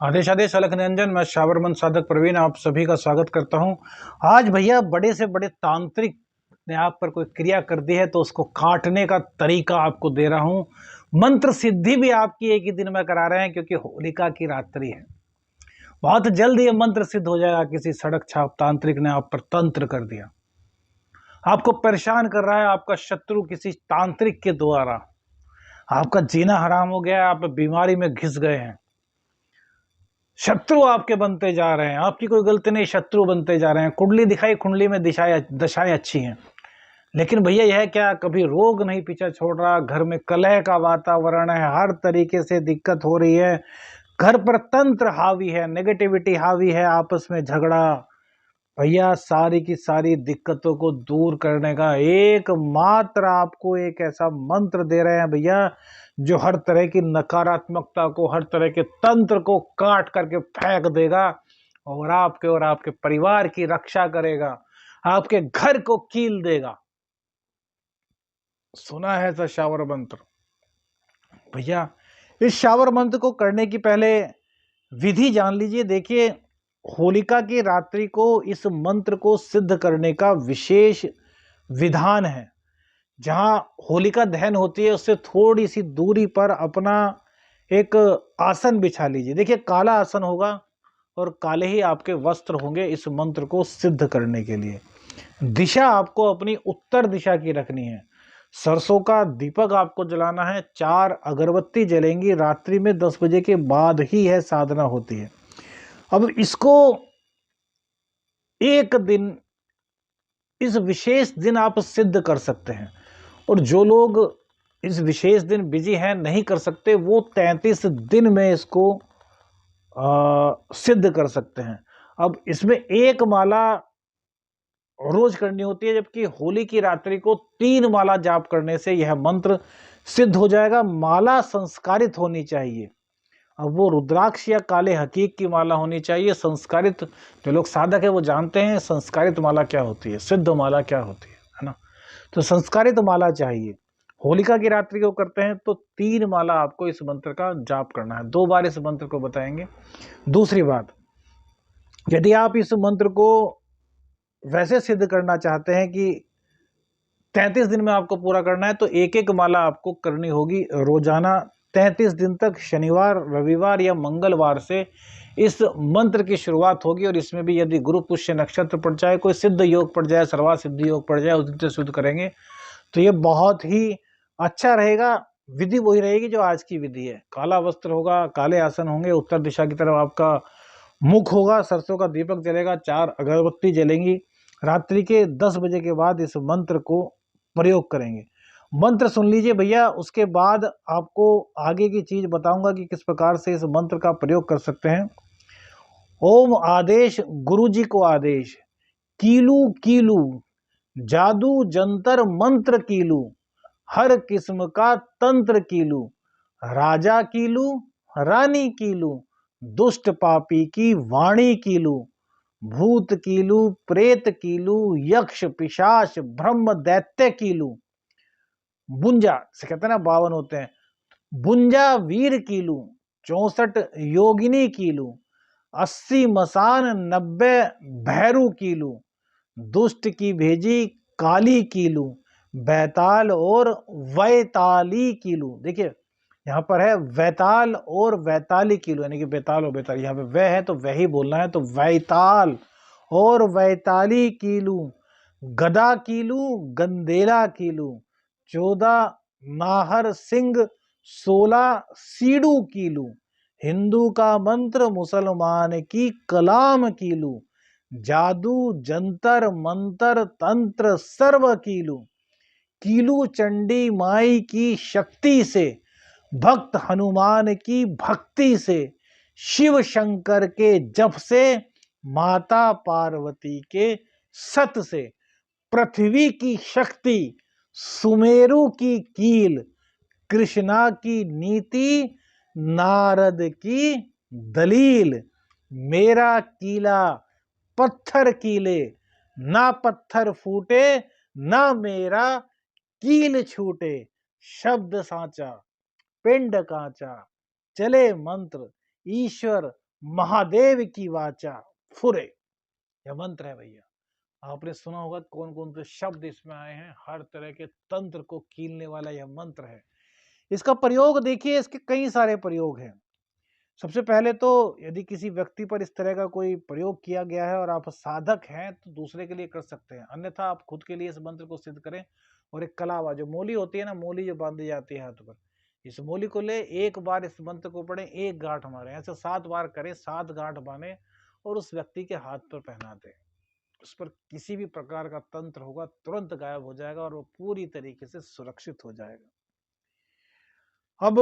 आदेश आदेश अलख निरंजन। मैं शावरमन साधक प्रवीण आप सभी का स्वागत करता हूं। आज भैया बड़े से बड़े तांत्रिक ने आप पर कोई क्रिया कर दी है तो उसको काटने का तरीका आपको दे रहा हूं। मंत्र सिद्धि भी आपकी एक ही दिन में करा रहे हैं क्योंकि होलिका की रात्रि है। बहुत जल्द ये मंत्र सिद्ध हो जाएगा। किसी सड़क छाप तांत्रिक ने आप पर तंत्र कर दिया, आपको परेशान कर रहा है आपका शत्रु किसी तांत्रिक के द्वारा। आपका जीना हराम हो गया है, आप बीमारी में घिस गए हैं, शत्रु आपके बनते जा रहे हैं। आपकी कोई गलती नहीं, शत्रु बनते जा रहे हैं। कुंडली दिखाई, कुंडली में दशाएं अच्छी हैं, लेकिन भैया यह क्या कभी रोग नहीं पीछा छोड़ रहा। घर में कलह का वातावरण है, हर तरीके से दिक्कत हो रही है। घर पर तंत्र हावी है, नेगेटिविटी हावी है, आपस में झगड़ा। भैया सारी की सारी दिक्कतों को दूर करने का एकमात्र आपको एक ऐसा मंत्र दे रहे हैं भैया, जो हर तरह की नकारात्मकता को, हर तरह के तंत्र को काट करके फेंक देगा और आपके परिवार की रक्षा करेगा, आपके घर को कील देगा। सुना है ऐसा शावर मंत्र? भैया इस शावर मंत्र को करने की पहले विधि जान लीजिए। देखिए, होलिका की रात्रि को इस मंत्र को सिद्ध करने का विशेष विधान है। जहां होलिका दहन होती है उससे थोड़ी सी दूरी पर अपना एक आसन बिछा लीजिए। देखिए, काला आसन होगा और काले ही आपके वस्त्र होंगे इस मंत्र को सिद्ध करने के लिए। दिशा आपको अपनी उत्तर दिशा की रखनी है। सरसों का दीपक आपको जलाना है, 4 अगरबत्ती जलेंगी। रात्रि में 10 बजे के बाद ही है साधना होती है। अब इसको एक दिन, इस विशेष दिन आप सिद्ध कर सकते हैं। और जो लोग इस विशेष दिन बिजी हैं, नहीं कर सकते, वो 33 दिन में इसको सिद्ध कर सकते हैं। अब इसमें एक माला रोज करनी होती है, जबकि होली की रात्रि को 3 माला जाप करने से यह मंत्र सिद्ध हो जाएगा। माला संस्कारित होनी चाहिए। अब वो रुद्राक्ष या काले हकीक की माला होनी चाहिए। संस्कारित जो लोग साधक है वो जानते हैं संस्कारित माला क्या होती है, सिद्ध माला क्या होती है ना। तो संस्कारित माला चाहिए। होलिका की रात्रि को करते हैं तो 3 माला आपको इस मंत्र का जाप करना है। 2 बार इस मंत्र को बताएंगे। दूसरी बात, यदि आप इस मंत्र को वैसे सिद्ध करना चाहते हैं कि 33 दिन में आपको पूरा करना है, तो एक एक माला आपको करनी होगी रोजाना 33 दिन तक। शनिवार, रविवार या मंगलवार से इस मंत्र की शुरुआत होगी। और इसमें भी यदि गुरु पुष्य नक्षत्र पड़ जाए, कोई सिद्ध योग पड़ जाए, सर्वा सिद्धि योग पड़ जाए, उस दिन से शुद्ध करेंगे तो ये बहुत ही अच्छा रहेगा। विधि वही रहेगी जो आज की विधि है। काला वस्त्र होगा, काले आसन होंगे, उत्तर दिशा की तरफ आपका मुख होगा, सरसों का दीपक जलेगा, 4 अगरबत्ती जलेंगी। रात्रि के 10 बजे के बाद इस मंत्र को प्रयोग करेंगे। मंत्र सुन लीजिए भैया, उसके बाद आपको आगे की चीज बताऊंगा कि किस प्रकार से इस मंत्र का प्रयोग कर सकते हैं। ओम आदेश, गुरु जी को आदेश, कीलू कीलू, जादू जंतर मंत्र कीलू, हर किस्म का तंत्र कीलू, राजा कीलू, रानी कीलू, दुष्ट पापी की वाणी कीलू, भूत कीलू, प्रेत कीलू, यक्ष पिशाच ब्रह्म दैत्य कीलू, बुंजा से कहते हैं ना 52 होते हैं, बुंजा वीर कीलू, 64 योगिनी कीलू, 80 मसान, 90 भैरू कीलू, दुष्ट की भेजी काली कीलू, बैताल और वैताली कीलू। देखिए यहाँ पर है वैताल और वैताली कीलू, यानी कि बेताल और बेताल। यहाँ पे वह है तो वह ही बोलना है, तो वैताल और वैताली कीलू, गदा कीलू, गंदेला कीलू, 14 नाहर सिंह, 16 सीडू कीलू, हिंदू का मंत्र मुसलमान की कलाम कीलू, जादू जंतर मंतर तंत्र सर्व कीलू, कीलू चंडी माई की शक्ति से, भक्त हनुमान की भक्ति से, शिव शंकर के जप से, माता पार्वती के सत से, पृथ्वी की शक्ति, सुमेरु की कील, कृष्णा की नीति, नारद की दलील, मेरा कीला पत्थर कीले, ना पत्थर फूटे, ना मेरा कील छूटे, शब्द साचा, पिंड कांचा, चले मंत्र, ईश्वर महादेव की वाचा फुरे। यह मंत्र है भैया। आपने सुना होगा कौन कौन से शब्द इसमें आए हैं। हर तरह के तंत्र को कीलने वाला यह मंत्र है। इसका प्रयोग देखिए, इसके कई सारे प्रयोग हैं। सबसे पहले तो यदि किसी व्यक्ति पर इस तरह का कोई प्रयोग किया गया है और आप साधक हैं तो दूसरे के लिए कर सकते हैं, अन्यथा आप खुद के लिए इस मंत्र को सिद्ध करें। और एक कलावा जो मोली होती है ना, मोली जो बांधी जाती है हाथ पर, इस मोली को ले, एक बार इस मंत्र को पढ़ें, एक गांठ मारे, ऐसे 7 बार करें, 7 गांठ बांधे और उस व्यक्ति के हाथ पर पहना दें। उस पर किसी भी प्रकार का तंत्र होगा तुरंत गायब हो जाएगा और वो पूरी तरीके से सुरक्षित हो जाएगा। अब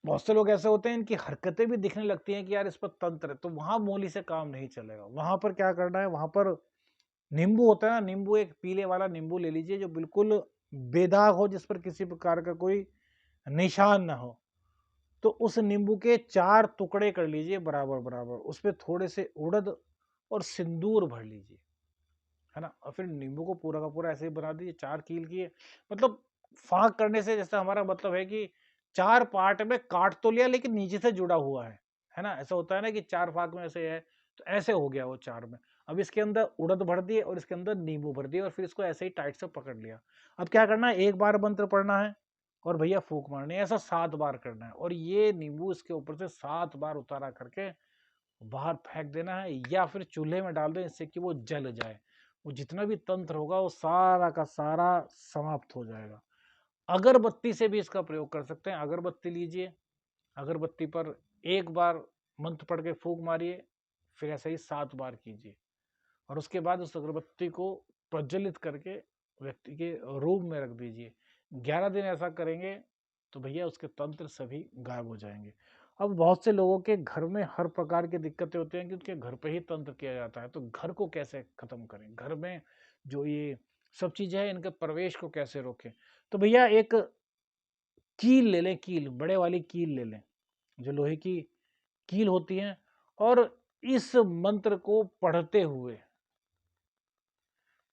बहुत से लोग ऐसे होते हैं, इनकी हरकतें भी दिखने लगती हैं कि यार इस पर तंत्र है, तो वहां मोली से काम नहीं चलेगा। वहां पर क्या करना है, वहां पर नींबू होता है ना, नींबू, एक पीले वाला नींबू ले लीजिए जो बिल्कुल बेदाग हो, जिस पर किसी प्रकार का कोई निशान ना हो। तो उस नींबू के 4 टुकड़े कर लीजिए बराबर बराबर, उसपे थोड़े से उड़द और सिंदूर भर लीजिए, है ना। और फिर नींबू को पूरा का पूरा ऐसे ही बना दीजिए, 4 कील किए, मतलब फांक करने से जैसा हमारा मतलब है कि 4 पार्ट में काट तो लिया लेकिन नीचे से जुड़ा हुआ है ना। ऐसा होता है ना कि 4 भाग में ऐसे है, तो ऐसे हो गया वो 4 में। अब इसके अंदर उड़द भर दिए और इसके अंदर नींबू भर दिए और फिर इसको ऐसे ही टाइट से पकड़ लिया। अब क्या करना है, एक बार मंत्र पढ़ना है और भैया फूंक मारनी है, ऐसा 7 बार करना है। और ये नींबू इसके ऊपर से 7 बार उतारा करके बाहर फेंक देना है या फिर चूल्हे में डाल दें, इससे कि वो जल जाए। वो जितना भी तंत्र होगा वो सारा का सारा समाप्त हो जाएगा। अगरबत्ती से भी इसका प्रयोग कर सकते हैं। अगरबत्ती लीजिए, अगरबत्ती पर एक बार मंत्र पढ़ के फूंक मारिए, फिर ऐसे ही 7 बार कीजिए और उसके बाद उस अगरबत्ती को प्रज्वलित करके व्यक्ति के रूम में रख दीजिए। 11 दिन ऐसा करेंगे तो भैया उसके तंत्र सभी गायब हो जाएंगे। अब बहुत से लोगों के घर में हर प्रकार की दिक्कतें होती हैं कि उनके घर पे ही तंत्र किया जाता है, तो घर को कैसे खत्म करें, घर में जो ये सब चीजें हैं इनके प्रवेश को कैसे रोकें। तो भैया एक कील ले लें, कील, बड़े वाली कील ले लें, जो लोहे की कील होती है। और इस मंत्र को पढ़ते हुए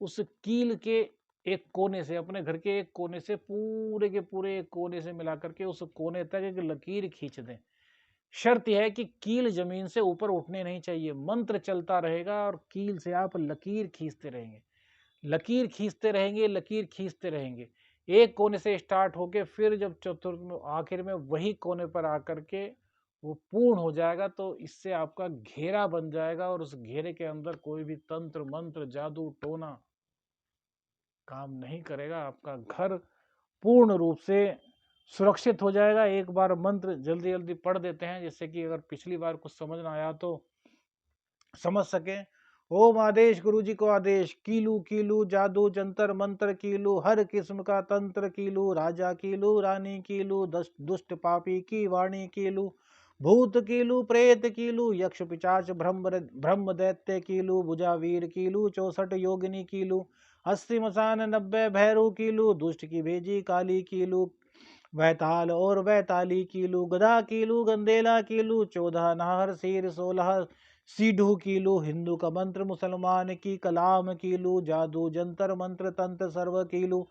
उस कील के एक कोने से, अपने घर के एक कोने से पूरे के पूरे एक कोने से मिला करके उस कोने तक एक लकीर खींच दें। शर्त यह है कि कील जमीन से ऊपर उठने नहीं चाहिए। मंत्र चलता रहेगा और कील से आप लकीर खींचते रहेंगे, लकीर खींचते रहेंगे, लकीर खींचते रहेंगे। एक कोने से स्टार्ट होके फिर जब चतुर्थ में आखिर में वही कोने पर आकर के वो पूर्ण हो जाएगा, तो इससे आपका घेरा बन जाएगा और उस घेरे के अंदर कोई भी तंत्र मंत्र जादू टोना काम नहीं करेगा। आपका घर पूर्ण रूप से सुरक्षित हो जाएगा। एक बार मंत्र जल्दी जल्दी पढ़ देते हैं, जिससे कि अगर पिछली बार कुछ समझ ना आया तो समझ सकें। ओम आदेश, गुरु जी को आदेश, कीलू कीलू जादू जंतर मंत्र कीलू, हर किस्म का तंत्र कीलू, राजा कीलू रानी कीलू, दुष्ट पापी की वाणी कीलू, भूत कीलू प्रेत कीलू, यक्ष पिचाच ब्रह्म दैत्य कीलू, भुजा वीर कीलू, 64 योगिनी कीलू, 80 मसान 90 भैरू कीलू, दुष्ट की भेजी काली कीलू, वैताल और वैताली कीलू, गदा कीलू गंदेला कीलू, 14 नाहर सिर, 16 सीढ़ू कीलू, हिंदू का मंत्र मुसलमान की कलाम कीलू, जादू जंतर मंत्र तंत्र सर्व कीलू,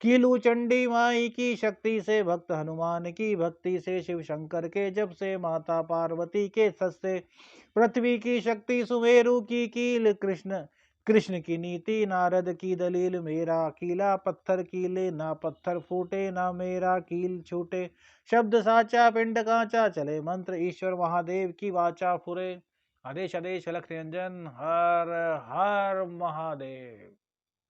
कीलू चंडी माई की शक्ति से, भक्त हनुमान की भक्ति से, शिव शंकर के जब से, माता पार्वती के सस से, पृथ्वी की शक्ति सुमेरु की कील, कृष्ण कृष्ण की नीति नारद की दलील, मेरा कीला पत्थर कीले, ना पत्थर फूटे ना मेरा कील छूटे, शब्द साचा पिंड कांचा, चले मंत्र ईश्वर महादेव की वाचा फुरे। आदेश आदेश अलख निरंजन, हर हर महादेव।